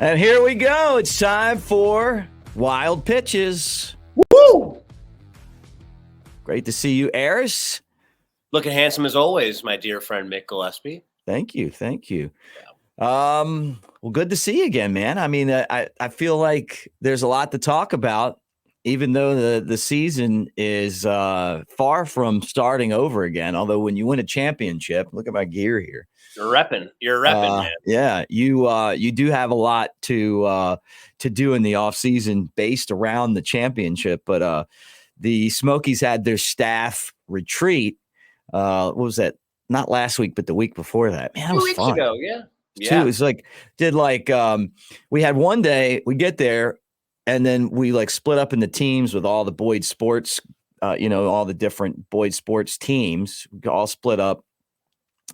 And here we go. It's time for Wild Pitches. Woo! Great to see you, Aris. Looking handsome as always, my dear friend Mick Gillespie. Thank you. Well, good to see you again, man. I mean, I feel like there's a lot to talk about, even though the season is far from starting over again. Although when you win a championship, look at my gear here. You're repping, man. Yeah, you do have a lot to do in the off season based around the championship. But the Smokies had their staff retreat. What was that? Not last week, but the week before that. Man, that was 2 weeks fun. ago, yeah. It's like we had one day we get there and then we like split up into teams with all the Boyd sports, all the different Boyd sports teams. We all split up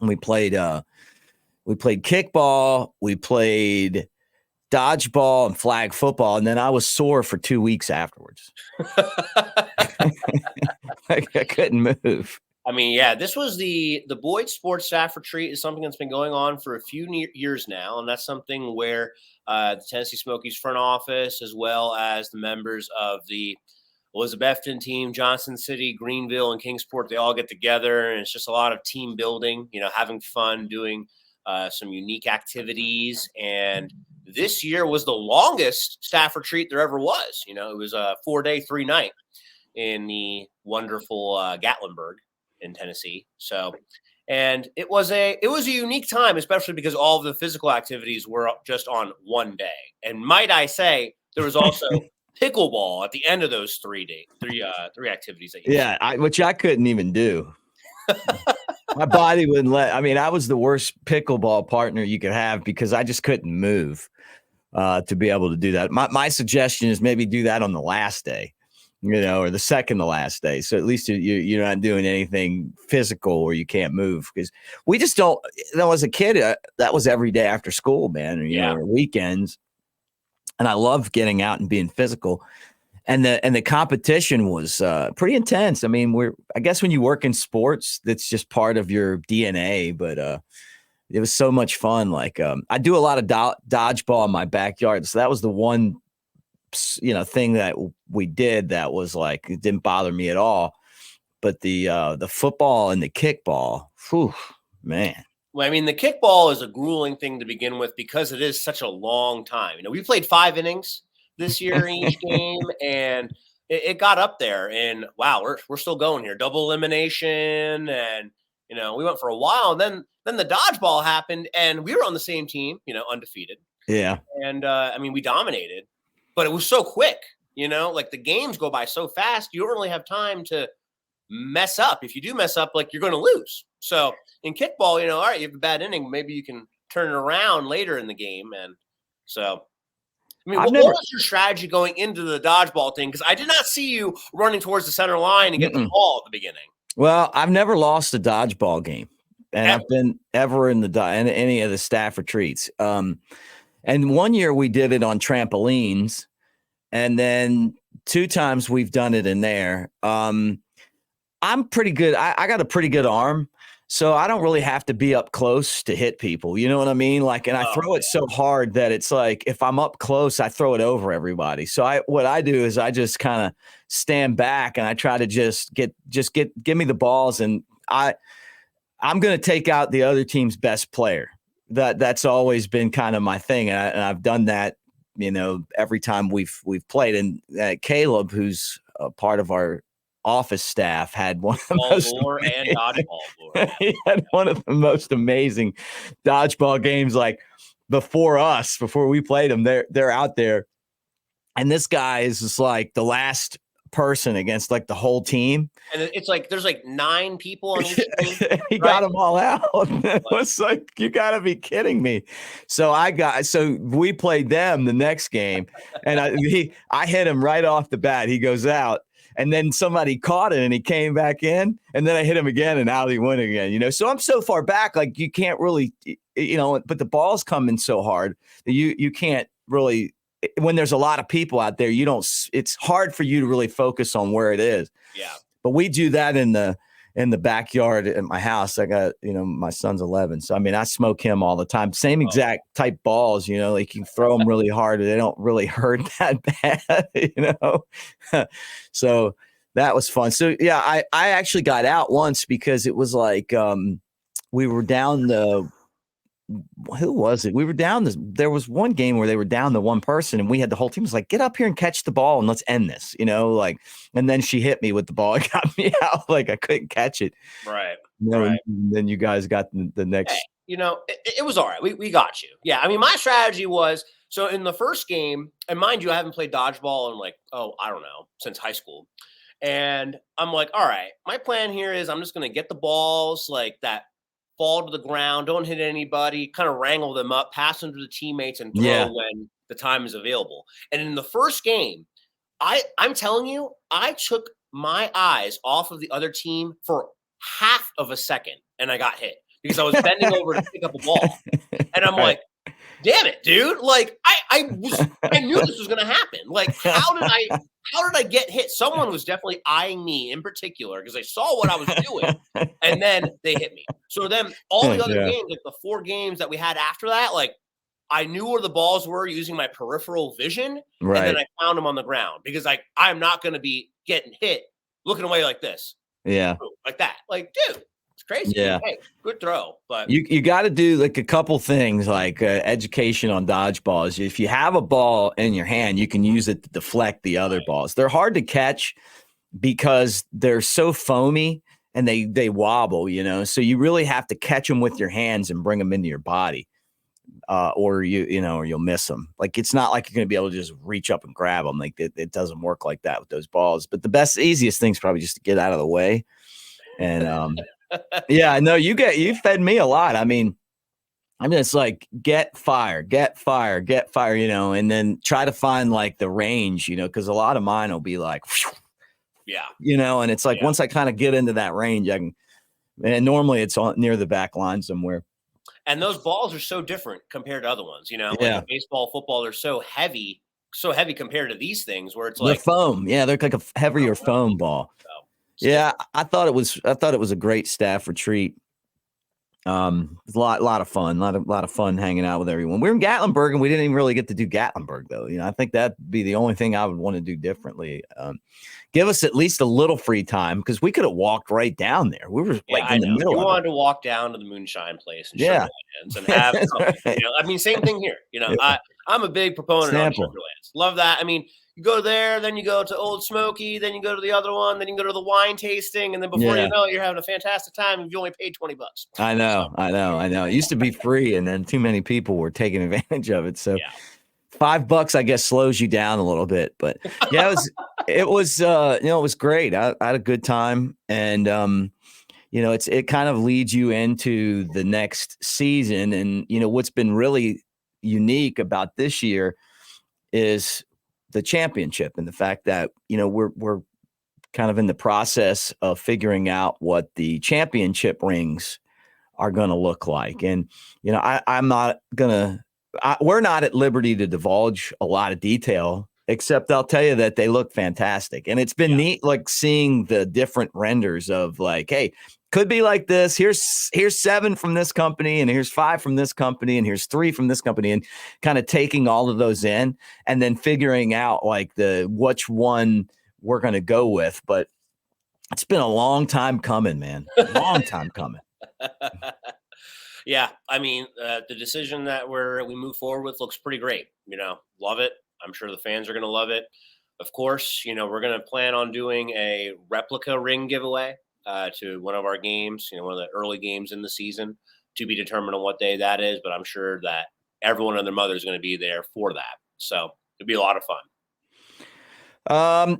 and we played kickball, we played dodgeball and flag football, and then I was sore for 2 weeks afterwards. I couldn't move. I mean, yeah, this was the Boyd Sports Staff Retreat is something that's been going on for a few years now, and that's something where the Tennessee Smokies front office, as well as the members of the Elizabethton team, Johnson City, Greenville, and Kingsport, they all get together, and it's just a lot of team building, having fun, doing some unique activities. And this year was the longest staff retreat there ever was. It was a 4-day, 3-night in the wonderful Gatlinburg in Tennessee. So, and it was a unique time, especially because all of the physical activities were just on one day. And might I say, there was also pickleball at the end of those three activities. Which I couldn't even do. My body wouldn't let. I mean, I was the worst pickleball partner you could have because I just couldn't move to be able to do that. My suggestion is maybe do that on the last day, or the second to last day. So at least you're not doing anything physical where you can't move, because we just don't. As a kid, that was every day after school, man. Or weekends, and I loved getting out and being physical. And the competition was pretty intense. I mean, I guess when you work in sports, that's just part of your DNA. But it was so much fun. Like I do a lot of dodgeball in my backyard, so that was the one thing that we did that was like it didn't bother me at all. But the football and the kickball, whew, man. Well, I mean, the kickball is a grueling thing to begin with because it is such a long time. We played 5 innings this year in each game, and it got up there. And wow, we're still going here. Double elimination, and we went for a while. And then the dodgeball happened, and we were on the same team, undefeated. Yeah. And I mean, we dominated, but it was so quick. Like the games go by so fast. You don't really have time to mess up. If you do mess up, like you're going to lose. So in kickball, all right, you have a bad inning, maybe you can turn it around later in the game, and so. I mean, what was your strategy going into the dodgeball thing? Because I did not see you running towards the center line and get the ball at the beginning. Well, I've never lost a dodgeball game, and I've been ever in any of the staff retreats. And one year we did it on trampolines, and then 2 times we've done it in there. I'm pretty good. I got a pretty good arm. So I don't really have to be up close to hit people. You know what I mean? Like, and I throw it so hard that it's like, if I'm up close, I throw it over everybody. So what I do is I just kind of stand back and I try to give me the balls. And I'm going to take out the other team's best player. That's always been kind of my thing. And I've done that, every time we've played. And Caleb, who's a part of our office staff, had one of the he had one of the most amazing dodgeball games. Like before we played them, they're out there, and this guy is just like the last person against like the whole team. And it's like there's like 9 people on each team. He got them all out. It was like, you got to be kidding me. So we played them the next game, and I hit him right off the bat. He goes out. And then somebody caught it and he came back in, and then I hit him again and out he went again, So I'm so far back, like you can't really, but the ball's coming so hard that you can't really, when there's a lot of people out there, it's hard for you to really focus on where it is. Yeah. But we do that in the in the backyard at my house. I got, my son's 11. So, I mean, I smoke him all the time. Same exact type balls, like you throw them really hard and they don't really hurt that bad, So that was fun. So, yeah, I actually got out once because it was like we were down who was it? We were down there was one game where they were down to one person and we had the whole team was like, get up here and catch the ball and let's end this, and then she hit me with the ball and got me out. Like I couldn't catch it. Right. Right. And then you guys got the next. Hey, it was all right. We got you. Yeah. I mean, my strategy was, so in the first game, and mind you, I haven't played dodgeball in I don't know, since high school. And I'm like, all right, my plan here is I'm just going to get the balls like that fall to the ground, don't hit anybody, kind of wrangle them up, pass them to the teammates, and throw when the time is available. And in the first game, I'm telling you, I took my eyes off of the other team for half of a second, and I got hit because I was bending over to pick up a ball. And I'm like, damn it, dude. Like, I knew this was going to happen. Like, how did I get hit? Someone was definitely eyeing me in particular because they saw what I was doing, and then they hit me. So then all the other games, like the 4 games that we had after that, like I knew where the balls were using my peripheral vision, and then I found them on the ground because I'm not going to be getting hit looking away like this. Yeah. Like that. Like, dude. It's crazy. Yeah. Hey, good throw. But you got to do like a couple things like education on dodgeballs. If you have a ball in your hand, you can use it to deflect the other balls. They're hard to catch because they're so foamy and they wobble, so you really have to catch them with your hands and bring them into your body. Or you'll miss them. Like, it's not like you're going to be able to just reach up and grab them. Like it doesn't work like that with those balls. But the easiest thing is probably just to get out of the way. And yeah, no, you fed me a lot. I mean, it's like get fire, and then try to find like the range, because a lot of mine will be like, and it's like once I kind of get into that range, I can. And normally it's near the back line somewhere. And those balls are so different compared to other ones, like baseball, football, they're so heavy compared to these things where it's like the foam. Yeah, they're like a heavier foam ball. Yeah, I thought it was a great staff retreat. It was a lot of fun, a lot of fun hanging out with everyone. We were in Gatlinburg and we didn't even really get to do Gatlinburg though. I think that'd be the only thing I would want to do differently. Give us at least a little free time because we could have walked right down there. We were in the middle. You wanted to walk down to the moonshine place and Sugarlands and have something. I mean, same thing here. I'm a big proponent of Sugarlands. Love that. I mean, you go there, then you go to Old Smoky, then you go to the other one, then you can go to the wine tasting, and then before you know it, you're having a fantastic time and you only paid $20. I know. It used to be free, and then too many people were taking advantage of it. So $5, I guess, slows you down a little bit. But yeah, it was great. I had a good time, and it kind of leads you into the next season. And what's been really unique about this year is the championship and the fact that we're kind of in the process of figuring out what the championship rings are going to look like. And we're not at liberty to divulge a lot of detail, except I'll tell you that they look fantastic. And it's been neat, like seeing the different renders of like, hey, could be like this. Here's 7 from this company, and here's 5 from this company, and here's 3 from this company, and kind of taking all of those in and then figuring out like which one we're going to go with. But it's been a long time coming, man. Long time coming. Yeah, I mean, the decision that we move forward with looks pretty great. Love it. I'm sure the fans are going to love it. Of course, we're going to plan on doing a replica ring giveaway to one of our games, one of the early games in the season, to be determined on what day that is. But I'm sure that everyone and their mother is going to be there for that. So it'll be a lot of fun.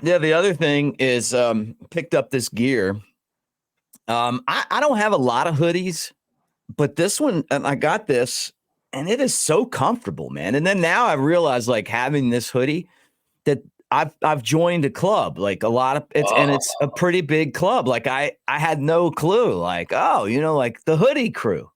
The other thing is picked up this gear. I don't have a lot of hoodies, but this one, and I got this, and it is so comfortable, man. And then now I realize, like, having this hoodie, that I've joined a club, like a lot of and it's a pretty big club. Like I had no clue, like, like the hoodie crew.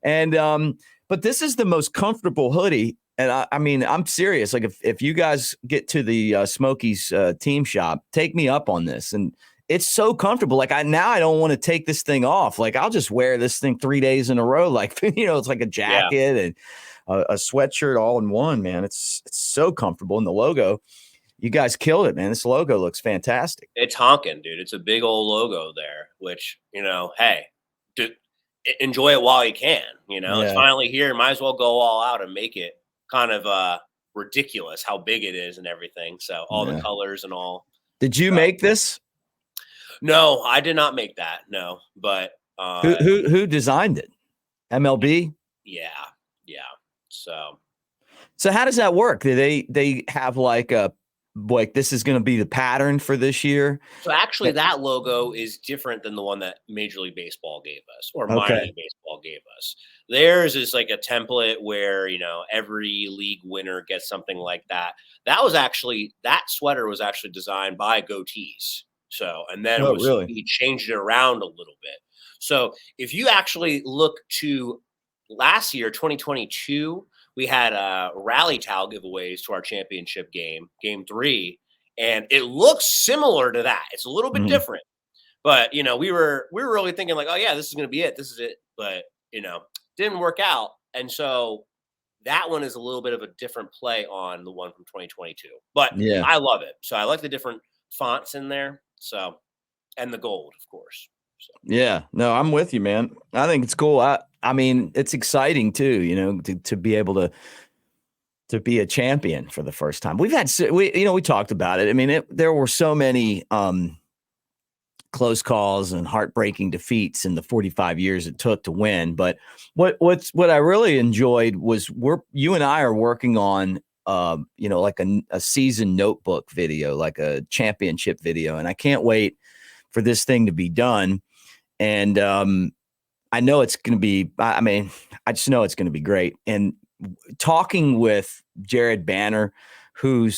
And but this is the most comfortable hoodie. And I mean, I'm serious. Like if you guys get to the Smokies team shop, take me up on this. And it's so comfortable. Like I don't want to take this thing off. Like I'll just wear this thing 3 days in a row. Like, it's like a jacket and a sweatshirt all in one, man. It's so comfortable. And the logo, you guys killed it, man. This logo looks fantastic. It's honking, dude. It's a big old logo there, which, hey, enjoy it while you can. It's finally here. Might as well go all out and make it kind of ridiculous how big it is and everything. So all the colors and all. Did you make this? No, I did not make that. No, but who designed it? MLB? Yeah. So how does that work? Do they have like this is going to be the pattern for this year? So actually that logo is different than the one that Major League Baseball gave us or Minor League Baseball gave us. Theirs is like a template where, every league winner gets something like that. That sweater was actually designed by Goatees. So, and then he changed it around a little bit. So if you actually look to last year, 2022, we had rally towel giveaways to our championship game 3, and it looks similar to that. It's a little bit different, but we were really thinking like, oh yeah, this is going to be it. This is it. But didn't work out. And so that one is a little bit of a different play on the one from 2022, but I love it. So I like the different fonts in there. So, and the gold, of course. So. Yeah, no, I'm with you, man. I think it's cool. I mean, it's exciting too, to be able to be a champion for the first time. We talked about it. I mean, there were so many close calls and heartbreaking defeats in the 45 years it took to win. But what I really enjoyed was you and I are working on like a season notebook video, like a championship video, and I can't wait for this thing to be done. And I know it's going to be, I just know it's going to be great. And talking with Jared Banner, who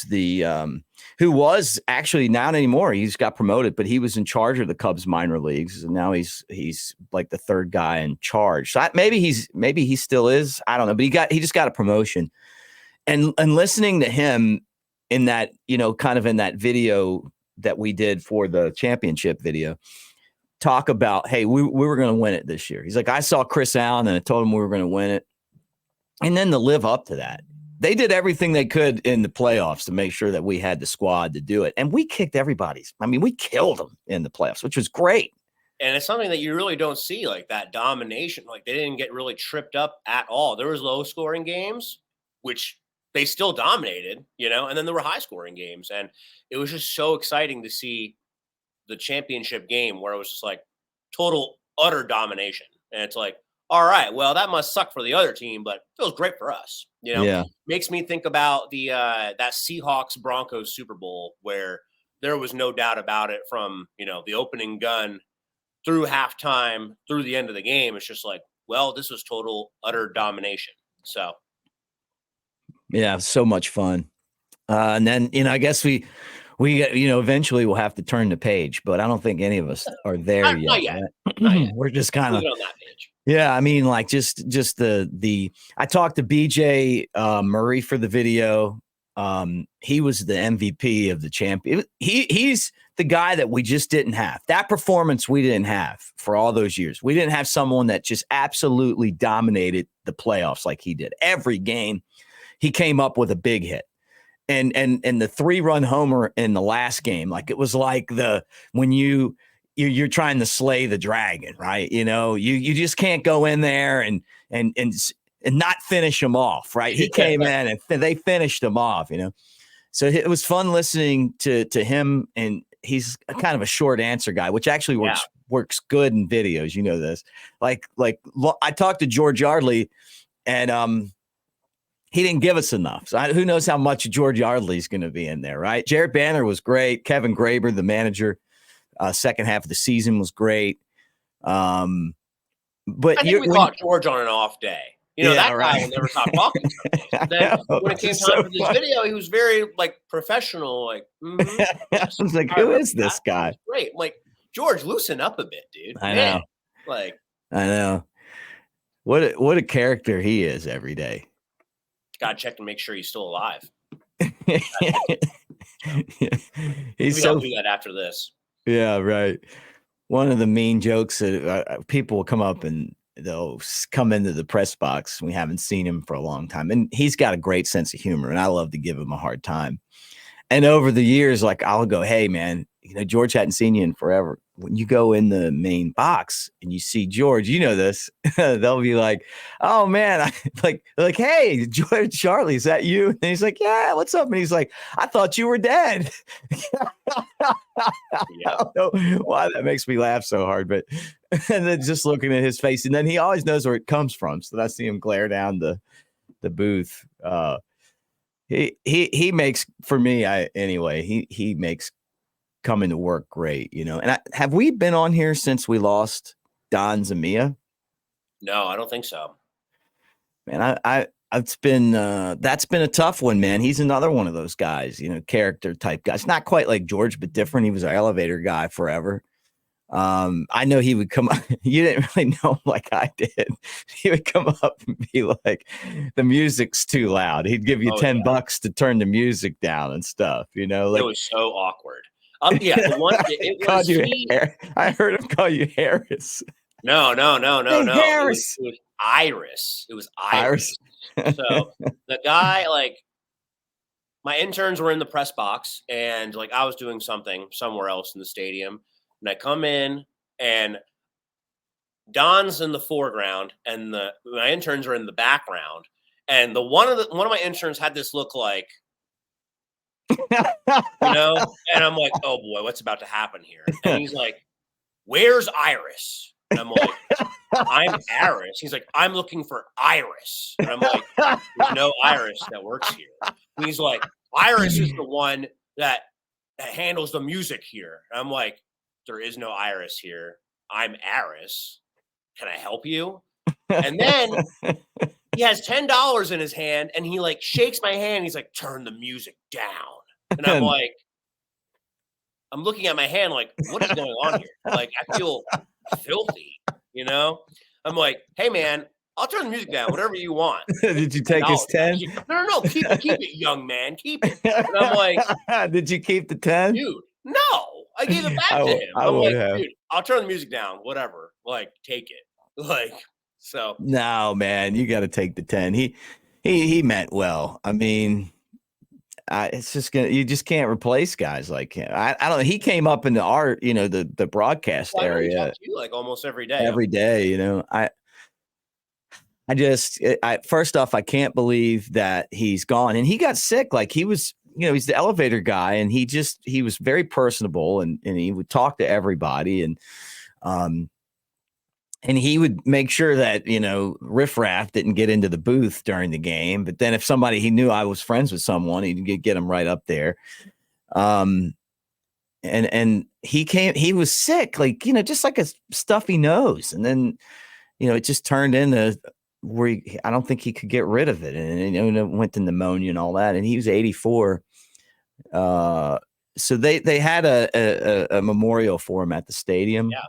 was actually not anymore. He's got promoted, but he was in charge of the Cubs minor leagues. And now he's like the third guy in charge. So maybe he still is. I don't know, but he just got a promotion. And listening to him in that, kind of in that video that we did for the championship video, talk about, hey, we were going to win it this year. He's like, I saw Chris Allen and I told him we were going to win it. And then to live up to that, they did everything they could in the playoffs to make sure that we had the squad to do it. And we kicked we killed them in the playoffs, which was great. And it's something that you really don't see, like that domination. Like they didn't get really tripped up at all. There was low scoring games, which they still dominated, and then there were high scoring games. And it was just so exciting to see the championship game where it was just like total, utter domination. And it's like, all right, well, that must suck for the other team, but it feels great for us. Makes me think about the that Seahawks Broncos Super Bowl where there was no doubt about it from, the opening gun through halftime, through the end of the game. It's just like, well, this was total, utter domination. So. Yeah, so much fun. And then, I guess we eventually we'll have to turn the page, but I don't think any of us are there yet. Not yet. Not yet. We're just kind of on that page. Yeah, like just the I talked to BJ Murray for the video. He was the MVP of the champion. He's the guy that we just didn't have. That performance we didn't have for all those years. We didn't have someone that just absolutely dominated the playoffs like he did. Every game he came up with a big hit. And the 3-run homer in the last game, like it was like when you're trying to slay the dragon, right? You just can't go in there and not finish him off, right? He came in and they finished him off, So it was fun listening to him, and he's kind of a short answer guy, which actually works good in videos. You know this. Like I talked to George Yardley, and he didn't give us enough. So who knows how much George Yardley is going to be in there, right? Jared Banner was great. Kevin Graber, the manager, second half of the season was great. But I think we caught George on an off day. That guy will never stop talking to me. Then when it came time for this video, he was very professional. I was like, who is this guy? Great. I'm like, George, loosen up a bit, dude. I know. I know. What a character he is every day. Got to check to make sure he's still alive. He's so do that after this. Yeah, right. One of the main jokes that people will come up and they'll come into the press box. We haven't seen him for a long time, and he's got a great sense of humor, and I love to give him a hard time. And over the years, like I'll go, hey man, George hadn't seen you in forever. When you go in the main box and you see George, this, they'll be like, oh man, like, hey, George Charlie, is that you? And he's like, yeah, what's up? And he's like, I thought you were dead. Yeah. I don't know why that makes me laugh so hard, but and then just looking at his face, and then he always knows where it comes from. So I see him glare down the booth. He makes, for me, he makes coming to work great, And have we been on here since we lost Don Zamia? No, I don't think so. Man, it's been that's been a tough one, man. He's another one of those guys, character type guys. Not quite like George, but different. He was an elevator guy forever. I know he would come up. You didn't really know him like I did. He would come up and be like, the music's too loud. He'd give you $10 to turn the music down and stuff, like it was so awkward. Yeah, the one it was I heard him call you Harris. No. Hey, Harris. It was Iris. It was Iris. So the guy, like, my interns were in the press box, and like I was doing something somewhere else in the stadium. And I come in, and Don's in the foreground, and my interns are in the background. And one of my interns had this look like, and I'm like, oh boy, what's about to happen here? And he's like, where's Iris? And I'm like, I'm Aris. He's like, I'm looking for Iris. And I'm like, there's no Iris that works here. And he's like, Iris is the one that handles the music here. And I'm like, there is no Iris here. I'm Aris. Can I help you? And then he has $10 in his hand, and he like shakes my hand. He's like, turn the music down. And I'm like, I'm looking at my hand like, what is going on here? Like, I feel filthy, I'm like, hey man, I'll turn the music down, whatever you want. Did you take his 10? No, keep it, young man, keep it. And I'm like, did you keep the 10? Dude, no, I gave it back to him. I'm like, dude, I'll turn the music down, whatever. Like, take it. Like, so. No, man, you got to take the 10. He meant well. I mean, it's just you just can't replace guys like him. I don't know. He came up in the art, the broadcast area. I talk to you like almost every day. Every day, first off, I can't believe that he's gone, and he got sick. Like he was, he's the elevator guy, and he was very personable, and he would talk to everybody, and he would make sure that, riffraff didn't get into the booth during the game. But then if he knew I was friends with someone, he'd get him right up there. And he was sick, like, just like a stuffy nose. And then, it just turned into where I don't think he could get rid of it. And, it went to pneumonia and all that. And he was 84. So they had a memorial for him at the stadium. Yeah.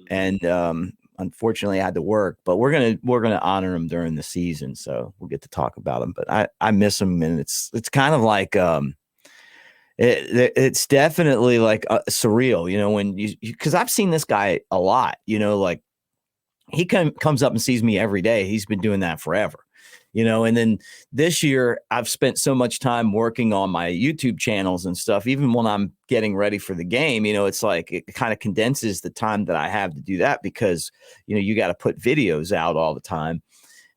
And, unfortunately I had to work, but we're gonna honor him during the season, so we'll get to talk about him. But I miss him, and it's kind of like it's definitely like surreal, when you because I've seen this guy a lot, like he comes up and sees me every day. He's been doing that forever, and then this year I've spent so much time working on my YouTube channels and stuff. Even when I'm getting ready for the game, it's like it kind of condenses the time that I have to do that, because, you got to put videos out all the time.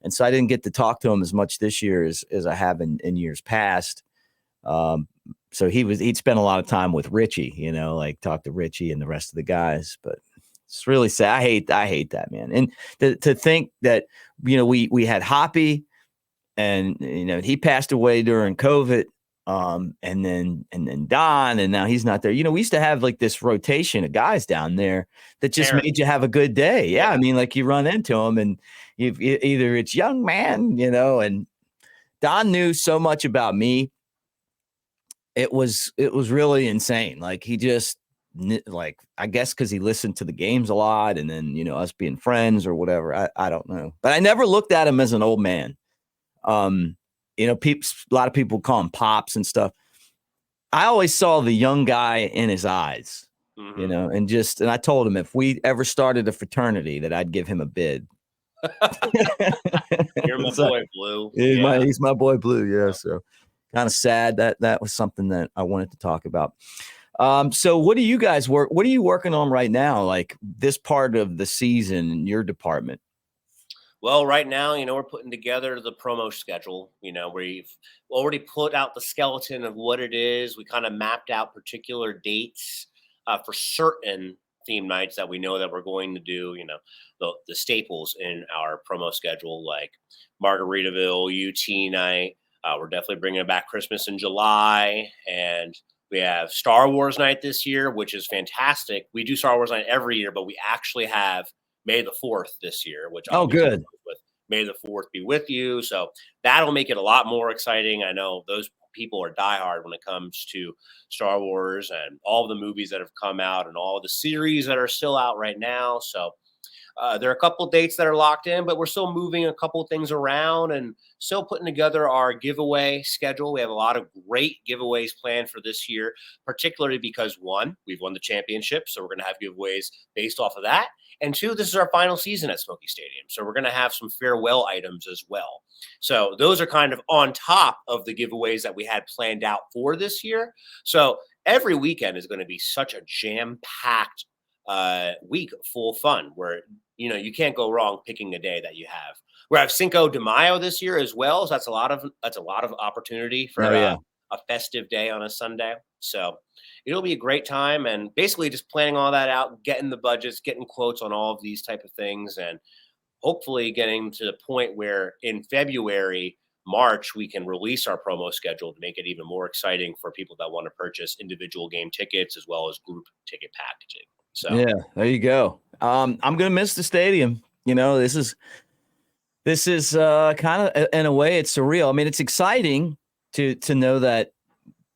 And so I didn't get to talk to him as much this year as I have in years past. So he'd spent a lot of time with Richie, like talk to Richie and the rest of the guys, but it's really sad. I hate that, man. And to think that, we had Hoppy, and he passed away during COVID, and then Don, and now he's not there. We used to have like this rotation of guys down there that just made you have a good day. Yeah, I mean, like you run into them, and either it's young man, and Don knew so much about me. It was really insane. Like he just, like, I guess because he listened to the games a lot, and then us being friends or whatever. I don't know, but I never looked at him as an old man. People, a lot of people call him Pops and stuff. I always saw the young guy in his eyes. you know, and I told him if we ever started a fraternity that I'd give him a bid. You're my boy, Blue. He's my boy, Blue. Yeah. So kind of sad that was something that I wanted to talk about. So what do you guys what are you working on right now? Like this part of the season in your department? Well, right now, we're putting together the promo schedule. We've already put out the skeleton of what it is. We kind of mapped out particular dates for certain theme nights that we know that we're going to do. The staples in our promo schedule, like Margaritaville, UT night. We're definitely bringing back Christmas in July, and we have Star Wars night this year, which is fantastic. We do Star Wars night every year, but we actually have May the 4th this year, which good. With May the 4th be with you. So that'll make it a lot more exciting. I know those people are diehard when it comes to Star Wars and all the movies that have come out and all the series that are still out right now. So there are a couple dates that are locked in, but we're still moving a couple things around and still putting together our giveaway schedule. We have a lot of great giveaways planned for this year, particularly because one, we've won the championship. So we're going to have giveaways based off of that. And two, this is our final season at Smoky Stadium. So we're going to have some farewell items as well. So those are kind of on top of the giveaways that we had planned out for this year. So every weekend is going to be such a jam-packed week full of fun where you can't go wrong picking a day that you have. We have Cinco de Mayo this year as well, so that's a lot of opportunity for a festive day on a Sunday. So it'll be a great time, and basically just planning all that out, getting the budgets, getting quotes on all of these type of things, and hopefully getting to the point where in February, March, we can release our promo schedule to make it even more exciting for people that want to purchase individual game tickets as well as group ticket packaging. So yeah, there you go. I'm gonna miss the stadium. This is kind of in a way it's surreal. I mean, it's exciting to know that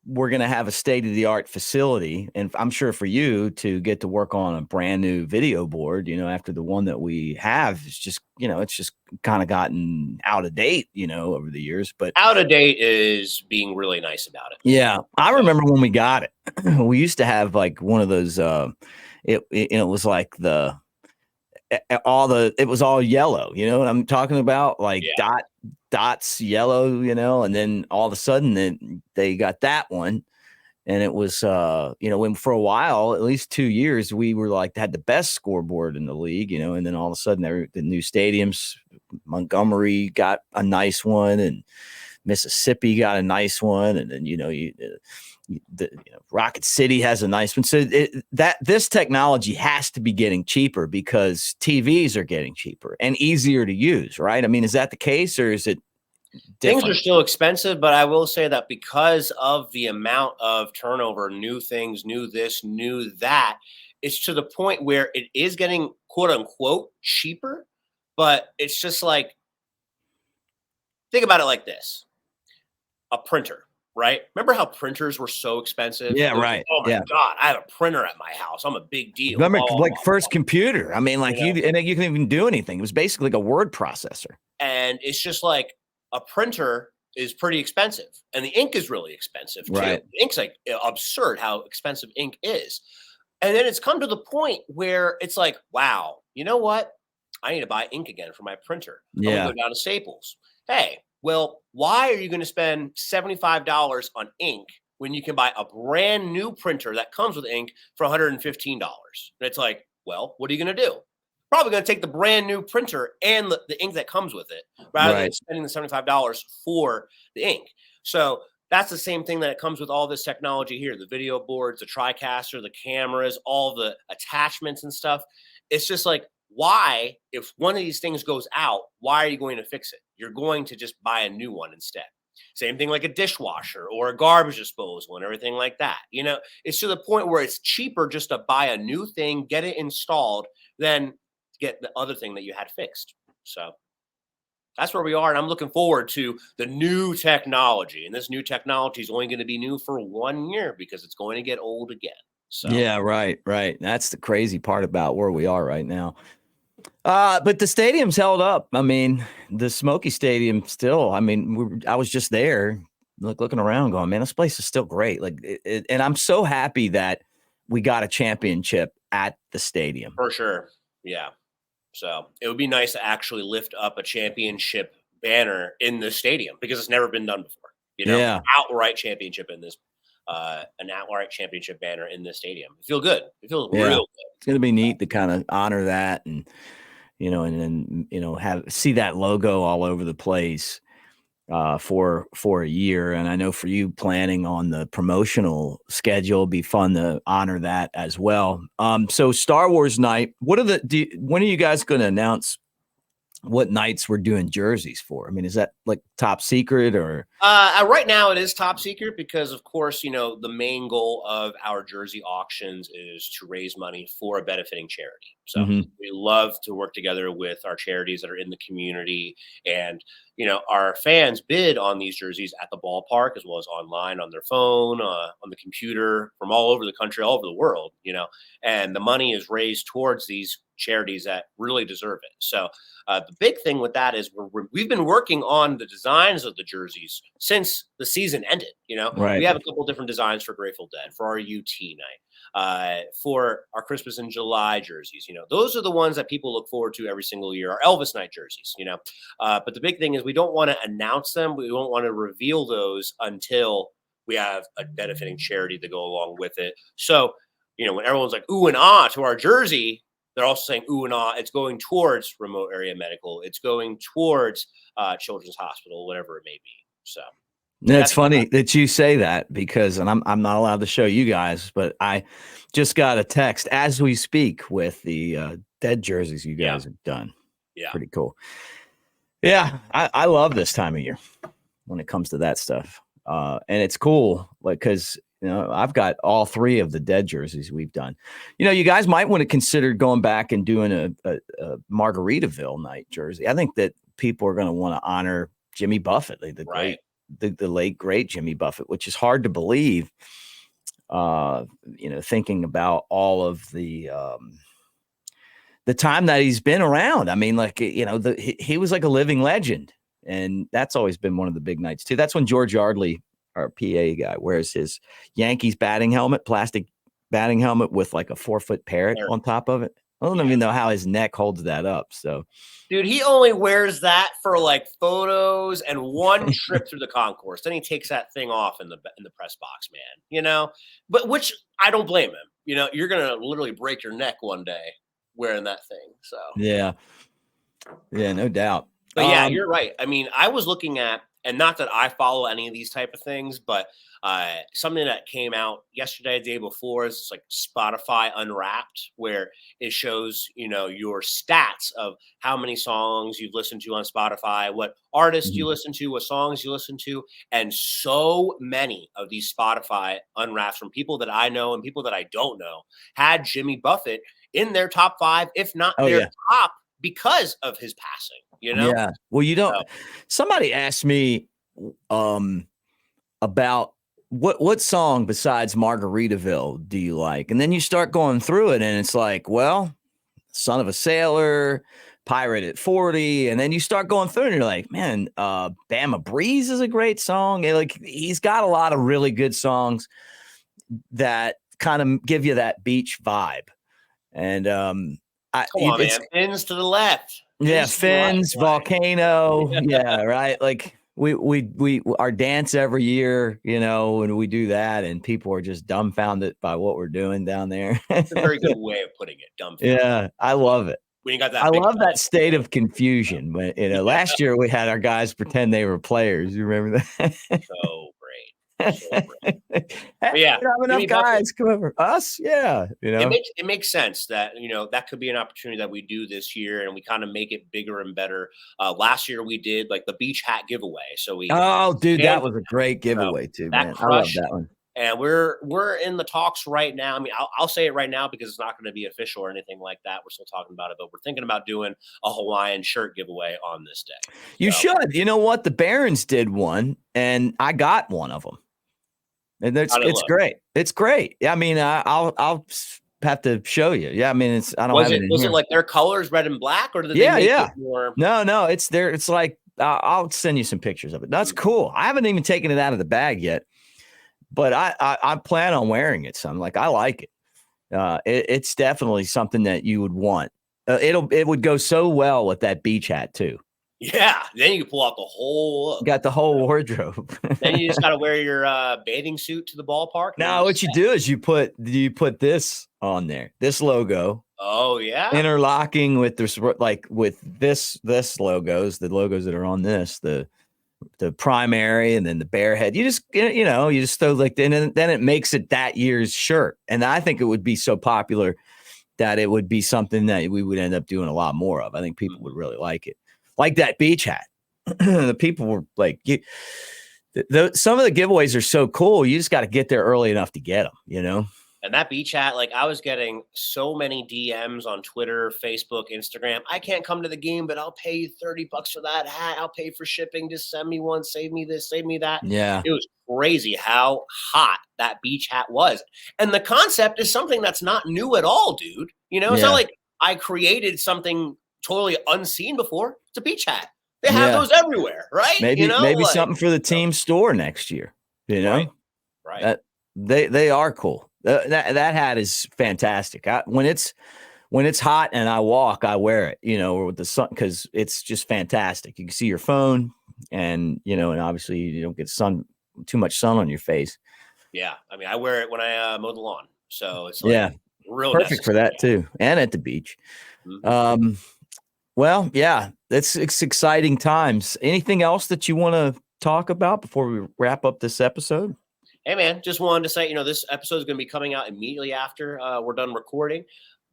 we're gonna have a state-of-the-art facility, and I'm sure for you to get to work on a brand new video board. After the one that we have is just it's just kind of gotten out of date. Over the years, but out of date is being really nice about it. Yeah, I remember when we got it. We used to have like one of those. It was like it was all yellow, what I'm talking about? Like dots yellow, and then all of a sudden they got that one. And it was, when for a while, at least 2 years, we were like, had the best scoreboard in the league, and then all of a sudden the new stadiums, Montgomery got a nice one and Mississippi got a nice one. And then, Rocket City has a nice one. So this technology has to be getting cheaper because TVs are getting cheaper and easier to use, right? I mean, is that the case, or is it different? Things are still expensive, but I will say that because of the amount of turnover, new things, new this, new that, it's to the point where it is getting quote unquote cheaper, but it's just like, think about it like this. A printer. Right? Remember how printers were so expensive? Yeah, right. Oh my God, I have a printer at my house. I'm a big deal. Remember, first computer. I mean, you couldn't even do anything. It was basically like a word processor. And it's just like a printer is pretty expensive, and the ink is really expensive too. Right. The ink's like absurd how expensive ink is, and then it's come to the point where it's like, wow, you know what? I need to buy ink again for my printer. I'm gonna go down to Staples. Hey. Well, why are you going to spend $75 on ink when you can buy a brand new printer that comes with ink for $115? And it's like, well, what are you going to do? Probably going to take the brand new printer and the ink that comes with it rather than spending the $75 for the ink. So that's the same thing that it comes with all this technology here, the video boards, the TriCaster, the cameras, all the attachments and stuff. It's just like, why, if one of these things goes out, why are you going to fix it? You're going to just buy a new one instead. Same thing like a dishwasher or a garbage disposal and everything like that. It's to the point where it's cheaper just to buy a new thing, get it installed, than get the other thing that you had fixed. So that's where we are. And I'm looking forward to the new technology. And this new technology is only going to be new for 1 year because it's going to get old again. So. Yeah, right. That's the crazy part about where we are right now. But the stadium's held up. I mean, the Smoky Stadium still, I mean, I was just there looking around going, man, this place is still great. And I'm so happy that we got a championship at the stadium. For sure. Yeah. So it would be nice to actually lift up a championship banner in the stadium because it's never been done before. Yeah. Outright championship in this, an outright championship banner in this stadium. It feels good. It feels real good. It's going to be neat to kind of honor that and, and then, see that logo all over the place for a year. And I know for you planning on the promotional schedule, it'd be fun to honor that as well. So Star Wars night, when are you guys going to announce what nights we're doing jerseys for? I mean, is that like top secret or? Right now it is top secret because of course, the main goal of our jersey auctions is to raise money for a benefiting charity. So we love to work together with our charities that are in the community, and our fans bid on these jerseys at the ballpark as well as online on their phone, on the computer, from all over the country, all over the world, and the money is raised towards these charities that really deserve it. So the big thing with that is we've been working on the designs of the jerseys since the season ended. Right. We have a couple different designs for Grateful Dead, for our UT night, for our Christmas in July jerseys. Those are the ones that people look forward to every single year. Our Elvis night jerseys. But the big thing is we don't want to announce them. We don't want to reveal those until we have a benefiting charity to go along with it. So when everyone's like ooh and ah to our jersey, they're also saying ooh and ah, it's going towards remote area medical. It's going towards Children's Hospital, whatever it may be. So it's funny that you say that because, and I'm not allowed to show you guys, but I just got a text as we speak with the Dead jerseys you guys have done. Yeah. Pretty cool. Yeah. I love this time of year when it comes to that stuff. And it's cool because I've got all 3 of the Dead jerseys we've done. You guys might want to consider going back and doing a Margaritaville night jersey. I think that people are going to want to honor Jimmy Buffett, the late great Jimmy Buffett, which is hard to believe. Thinking about all of the time that he's been around. I mean, he was like a living legend, and that's always been one of the big nights too. That's when George Yardley, our PA guy, wears his Yankees batting helmet, plastic batting helmet with like a 4-foot parrot on top of it. I don't even know how his neck holds that up. So, dude, he only wears that for like photos and one trip through the concourse. Then he takes that thing off in the press box, man. But which I don't blame him. You're gonna literally break your neck one day wearing that thing. So yeah, no doubt. But yeah, you're right. I mean, I was looking at, and not that I follow any of these type of things, but something that came out yesterday, the day before, is like Spotify Unwrapped, where it shows, your stats of how many songs you've listened to on Spotify, what artists you listen to, what songs you listen to. And so many of these Spotify Unwraps from people that I know and people that I don't know had Jimmy Buffett in their top 5, if not their top, because of his passing. Yeah. Well, somebody asked me about what song besides Margaritaville do you like? And then you start going through it and it's like, well, Son of a Sailor, Pirate at 40. And then you start going through and you're like, man, Bama Breeze is a great song. And like, he's got a lot of really good songs that kind of give you that beach vibe. And come on, man. Fins to the left. Yeah, Fins, Volcano. Yeah, right. Like we our dance every year, when we do that, and people are just dumbfounded by what we're doing down there. It's a very good way of putting it. Dumbfounded. Yeah, I love it. When you got that, I love that state of confusion. But last year we had our guys pretend they were players. You remember that? So great. So great. Hey, yeah, we don't have enough guys come over. Us, yeah. It makes sense that that could be an opportunity that we do this year, and we kind of make it bigger and better. Last year we did like the beach hat giveaway, so we. Oh, dude, that was a great giveaway too, man. I love that one. And we're in the talks right now. I mean, I'll say it right now because it's not going to be official or anything like that. We're still talking about it, but we're thinking about doing a Hawaiian shirt giveaway on this day. You should. You know what? The Barons did one, and I got one of them. And it's great. It's great. Yeah, I mean, I'll have to show you. Yeah, I mean, it's I don't. Was it like their colors, red and black, or did they make it more? No, it's there. It's like I'll send you some pictures of it. That's cool. I haven't even taken it out of the bag yet, but I plan on wearing it. So I'm like, I like it. It's definitely something that you would want. It would go so well with that beach hat too. Yeah, then you can pull out the whole look. Got the whole wardrobe. Then you just got to wear your bathing suit to the ballpark. Now, what you do is you put this on there, this logo. Oh yeah, interlocking with this, like with this logos, the logos that are on this, the primary, and then the bear head. You just throw like, then it makes it that year's shirt. And I think it would be so popular that it would be something that we would end up doing a lot more of. I think people would really like it. Like that beach hat. The people were like, some of the giveaways are so cool. You just got to get there early enough to get them, And that beach hat, like I was getting so many DMs on Twitter, Facebook, Instagram. I can't come to the game, but I'll pay you $30 for that hat. I'll pay for shipping. Just send me one. Save me this, save me that. Yeah. It was crazy how hot that beach hat was. And the concept is something that's not new at all, dude. It's not like I created something totally unseen before. It's a beach hat. They have those everywhere, right? Maybe like, something for the team store next year, Right. They are cool. That hat is fantastic. When it's hot and I walk, I wear it, or with the sun, because it's just fantastic. You can see your phone, and and obviously you don't get too much sun on your face. Yeah, I mean, I wear it when I mow the lawn, so it's real perfect for that too, and at the beach. Mm-hmm. Well, yeah, it's exciting times. Anything else that you want to talk about before we wrap up this episode? Hey, man, just wanted to say, this episode is going to be coming out immediately after we're done recording.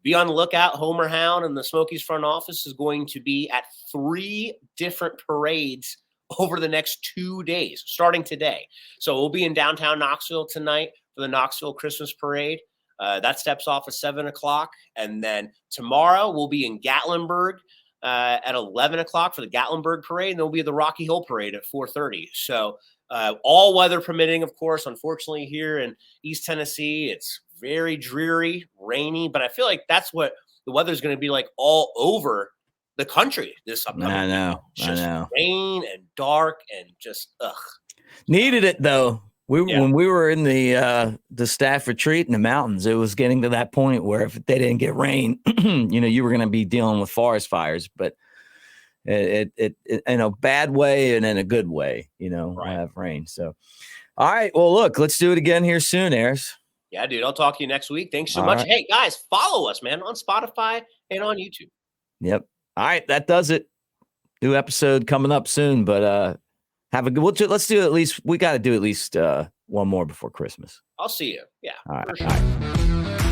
Be on the lookout. Homer Hound and the Smokies front office is going to be at 3 different parades over the next 2 days, starting today. So we'll be in downtown Knoxville tonight for the Knoxville Christmas Parade. That steps off at 7 o'clock. And then tomorrow we'll be in Gatlinburg at 11 o'clock for the Gatlinburg Parade. And then we'll be at the Rocky Hill Parade at 4:30. So all weather permitting, of course. Unfortunately, here in East Tennessee, it's very dreary, rainy, but I feel like that's what the weather is going to be like all over the country this upcoming I know. week. It's just rain and dark and just Needed it though. When we were in the staff retreat in the mountains, it was getting to that point where if they didn't get rain, you were going to be dealing with forest fires. But it in a bad way and in a good way, have rain. So, all right. Well, look, let's do it again here soon, Aris. Yeah, dude. I'll talk to you next week. Thanks so much. Right. Hey, guys, follow us, man, on Spotify and on YouTube. Yep. All right. That does it. New episode coming up soon, but have a good. Let's do at least. We got to do at least one more before Christmas. I'll see you. Yeah. All right. All right.